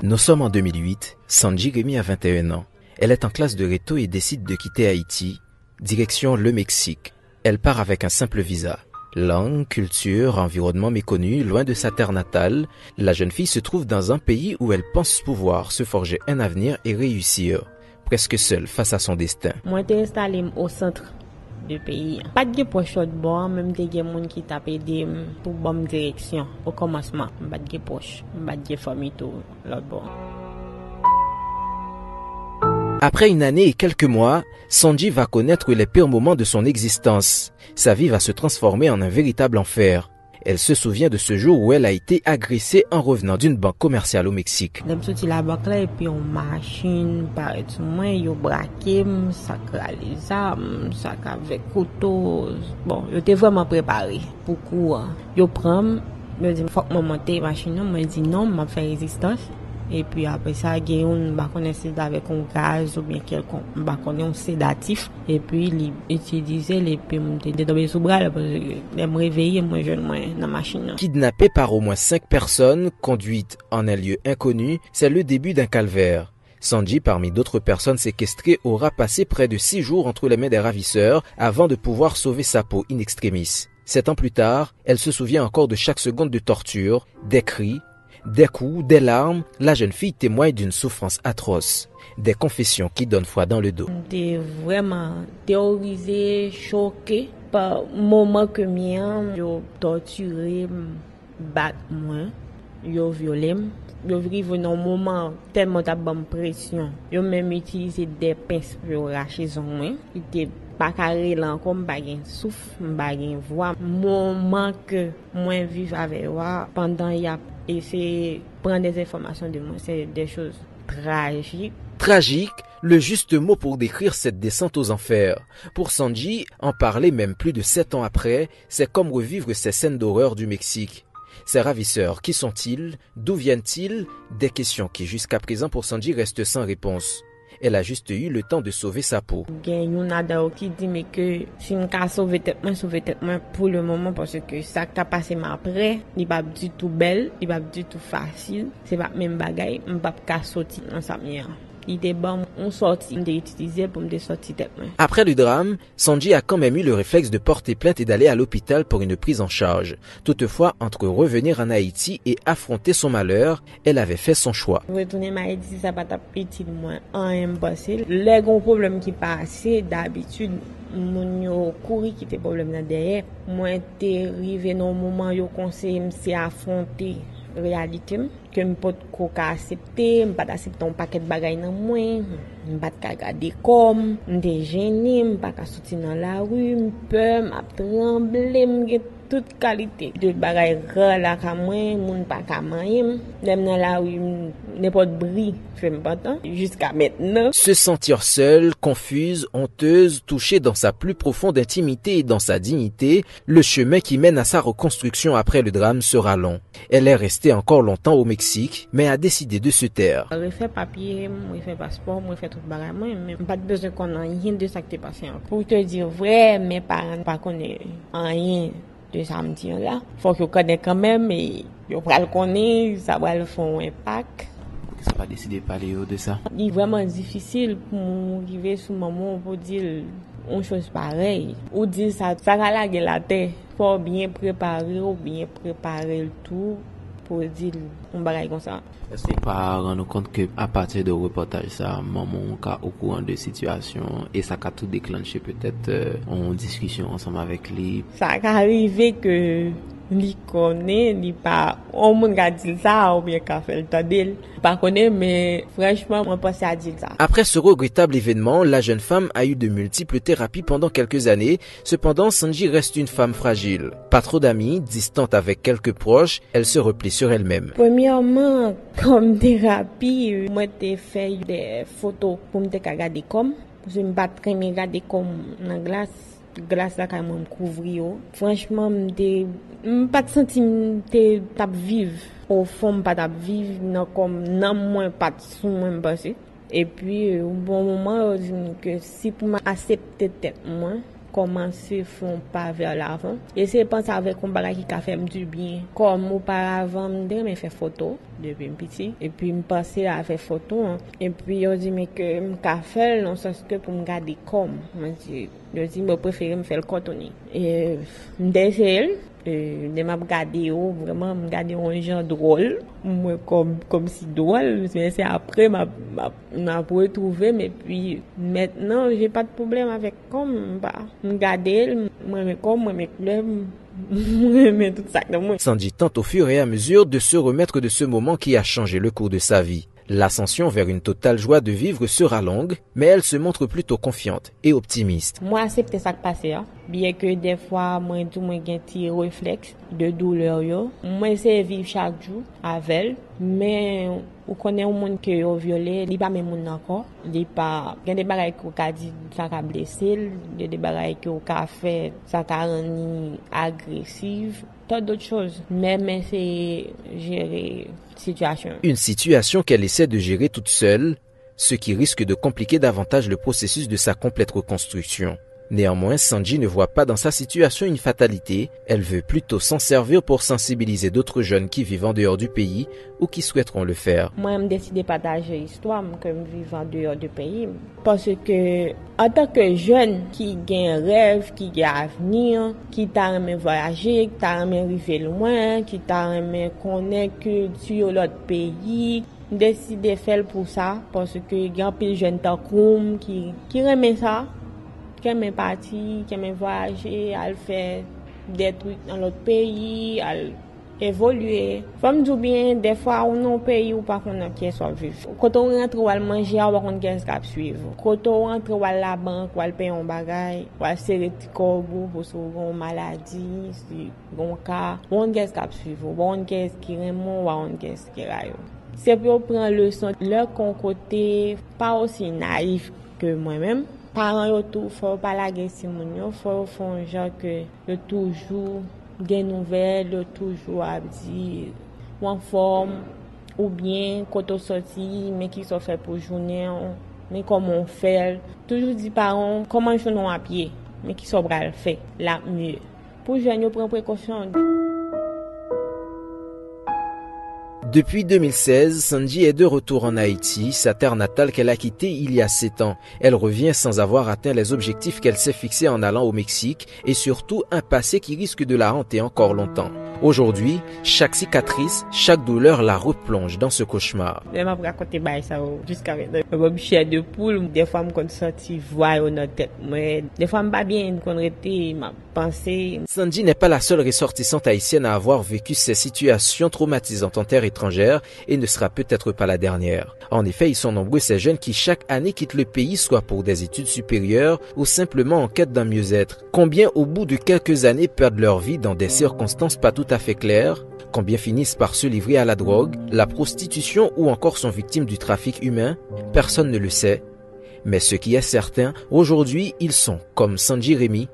Nous sommes en 2008, Sanji Remy a 21 ans. Elle est en classe de réto et décide de quitter Haïti, direction le Mexique. Elle part avec un simple visa. Langue, culture, environnement méconnu, loin de sa terre natale, la jeune fille se trouve dans un pays où elle pense pouvoir se forger un avenir et réussir, presque seule face à son destin. Moi, j'étais installée au centre du pays. Pas de poche de bord, même des gens qui tapent aidé pour bonne direction. Au commencement, pas de poche, pas de famille tout l'autre bord. Après une année et quelques mois, Sanji va connaître les pires moments de son existence. Sa vie va se transformer en un véritable enfer. Elle se souvient de ce jour où elle a été agressée en revenant d'une banque commerciale au Mexique. Je suis sorti la banque là et puis en machine, paraît tout moi, yo braqué, sac les armes, sac avec couteau. Bon, j'étais vraiment préparé pour courir. Yo prend, me dit faut que moi monter machine, moi dit non, m'a fait résistance. Et puis après ça, il y a avec un gaz ou bien un sédatif. Et puis, il utilisait les pimes de tomber sous bras parce que je me réveillais, moi, je dans la machine. Kidnappée par au moins 5 personnes, conduite en un lieu inconnu, c'est le début d'un calvaire. Sanji, parmi d'autres personnes séquestrées, aura passé près de 6 jours entre les mains des ravisseurs avant de pouvoir sauver sa peau in extremis. 7 ans plus tard, elle se souvient encore de chaque seconde de torture, des cris, des coups, des larmes, la jeune fille témoigne d'une souffrance atroce, des confessions qui donnent foi dans le dos. J'étais vraiment terrorisée, choquée par le moment que mien, yo torturé, bat moi, yo violé, yo vivre dans un moment tellement de bonne pression. Yo même utilisé des pinces pour arracher son moi. C'était pas carré là encore, m'baguen souffle, m'baguen voix. Moment que moi vivre avec moi pendant y a et c'est prendre des informations de moi, c'est des choses tragiques. Tragique, le juste mot pour décrire cette descente aux enfers. Pour Sanji, en parler même plus de 7 ans après, c'est comme revivre ces scènes d'horreur du Mexique. Ces ravisseurs, qui sont-ils? D'où viennent-ils? Des questions qui jusqu'à présent pour Sanji restent sans réponse. Elle a juste eu le temps de sauver sa peau. Il y a une nada qui dit mais que si je peux sauver tête moi pour le moment parce que ça qui a passé après, il pas du tout belle, il pas du tout facile, c'est pas même bagaille, on pas sortir dans sa manière. Il était bon, on sortit, on utilisé pour me sortir tête moi. Après le drame, Sanji a quand même eu le réflexe de porter plainte et d'aller à l'hôpital pour une prise en charge. Toutefois, entre revenir en Haïti et affronter son malheur, elle avait fait son choix. Retourner en Haïti, ça va pas utile moi en passé. Les gros problèmes qui passaient d'habitude, mon yo courir qui était problème là derrière. Moi t'es arrivé dans un moment yo conseil c'est affronter réalité que me pas accepter, me pas accepter un paquet de bagages dans moi, me pas regarder comme, me gêné, me pas sortir dans la rue, me peur, m'a trembler, me toute qualité de bagages là ka moi, moun pas ka manger, même dans la rue n'importe bruit, fait me pas jusqu'à maintenant. Se sentir seule, confuse, honteuse, touchée dans sa plus profonde intimité et dans sa dignité, le chemin qui mène à sa reconstruction après le drame sera long. Elle est restée encore longtemps au Mexique, mais a décidé de se taire. Je fais papier, je fais passeport, je fais tout le bagage, mais pas de besoin qu'on ait rien de ça qui t'est passé. Pour te dire vrai, mes parents ne connaissent rien de ça me dire là. Faut que je connaisse quand même, et je vais le connaître, ça va le faire un impact. Tu n'as pas décidé de parler de ça? Il est vraiment difficile pour arriver sur le moment pour dire une chose pareille. Ou dire ça va laguer la tête. Faut bien préparer le tout pour dire un bagage comme ça. Est-ce que pas rendre compte que à partir de reportage ça, maman est au courant de situation et ça a tout déclenché peut-être en discussion ensemble avec lui. Ça a arrivé que lui connaît, lui pas on monde a dit ça ou bien qu'a fait le temps d'elle. Pas connaît mais franchement moi pense à dire ça. Après ce regrettable événement, la jeune femme a eu de multiples thérapies pendant quelques années. Cependant, Sanji reste une femme fragile. Pas trop d'amis, distante avec quelques proches, elle se replie sur elle-même. Premièrement, comme thérapie, moi j'ai fait des photos pour me regarder comme je me battre me regarder comme dans glace là quand me couvrir. Franchement, pas de senti me t'a vivre au fond pas t'a vivre non comme non moins pas sous moi passer. Et puis au bon moment que si pour m'accepter tête moi commencer font pas vers l'avant. Et c'est penser avec un bagage qui a fait du bien. Comme auparavant, je faire photo depuis petit. Et puis, je pensais à faire photo. Et puis, je dis, mais que je faire non sens que pour me garder comme. Je dis, je préfère me faire le cotonner. Et je de m'a regarder vraiment me regarder un genre drôle moi comme si drôle mais c'est après m'a retrouvé mais puis maintenant j'ai pas de problème avec comme me regarder moi mais comme moi mes couleurs mais tout ça dans moi. Sandy tente au fur et à mesure de se remettre de ce moment qui a changé le cours de sa vie. L'ascension vers une totale joie de vivre sera longue, mais elle se montre plutôt confiante et optimiste. Moi, c'est peut-être ça qui passe, bien que des fois, moi, j'ai un petit réflexe de douleur. Moi, c'est vivre chaque jour avec elle, mais on connaît un monde qui est violé, il n'y a pas même monde encore. Il y a des bagages qui ont dit ça a blessé, il y a des bagages qui ont fait ça a rendu agressive. D'autres choses, mais c'est gérer situation. Une situation qu'elle essaie de gérer toute seule, ce qui risque de compliquer davantage le processus de sa complète reconstruction. Néanmoins, Sandy ne voit pas dans sa situation une fatalité, elle veut plutôt s'en servir pour sensibiliser d'autres jeunes qui vivent en dehors du pays ou qui souhaiteront le faire. Moi, je décide de partager l'histoire comme vivant en dehors du pays parce que en tant que jeune qui a un rêve, qui a un avenir, qui t'a aimé voyager, qui t'a aimé arriver loin, qui t'a aimé connaître culture l'autre pays, décide de faire pour ça parce que il y a plein de jeunes qui aiment ça. Qui aime partir, qui aime voyager, à faire des trucs dans l'autre pays, à évoluer. Faut me dire bien, des fois, on est au pays où pas qu'on a qui soit vivre. Quand on rentre ou à manger, on va qu'on qu'est-ce qu'à suivre. Quand on rentre ou à la banque, ou à payer un bagage, ou à serrer petit corbeau pour sauver une maladie, si un cas, on qu'est-ce qu'à suivre. On qu'est-ce qui remont, ou on qu'est-ce qui raille. C'est pour prendre le son, leur côté pas aussi naïf que moi-même. Parents yo tout faut pas la si moun yo faut font genre que yo toujours des nouvelles yo toujours a dire en forme ou bien quand on sorti mais qui sont fait pour journée mais comment on fait toujours dit parents comment je non à pied mais qui sont bral fait la mieux pour jeunes yo prendre précaution. Depuis 2016, Sandy est de retour en Haïti, sa terre natale qu'elle a quittée il y a 7 ans. Elle revient sans avoir atteint les objectifs qu'elle s'est fixés en allant au Mexique et surtout un passé qui risque de la hanter encore longtemps. Aujourd'hui, chaque cicatrice, chaque douleur la replonge dans ce cauchemar. Je m'a raconté ça jusqu'à maintenant. Je me suis de poule, des fois je me sorti voir dans notre tête, mais des fois je pas bien connaître ma pensée. Sandy n'est pas la seule ressortissante haïtienne à avoir vécu ces situations traumatisantes en terre étrangère et ne sera peut-être pas la dernière. En effet, ils sont nombreux ces jeunes qui chaque année quittent le pays soit pour des études supérieures ou simplement en quête d'un mieux-être. Combien au bout de quelques années perdent leur vie dans des circonstances pas tout à fait claires? Combien finissent par se livrer à la drogue, la prostitution ou encore sont victimes du trafic humain? Personne ne le sait. Mais ce qui est certain, aujourd'hui, ils sont, comme Sandy Rémy,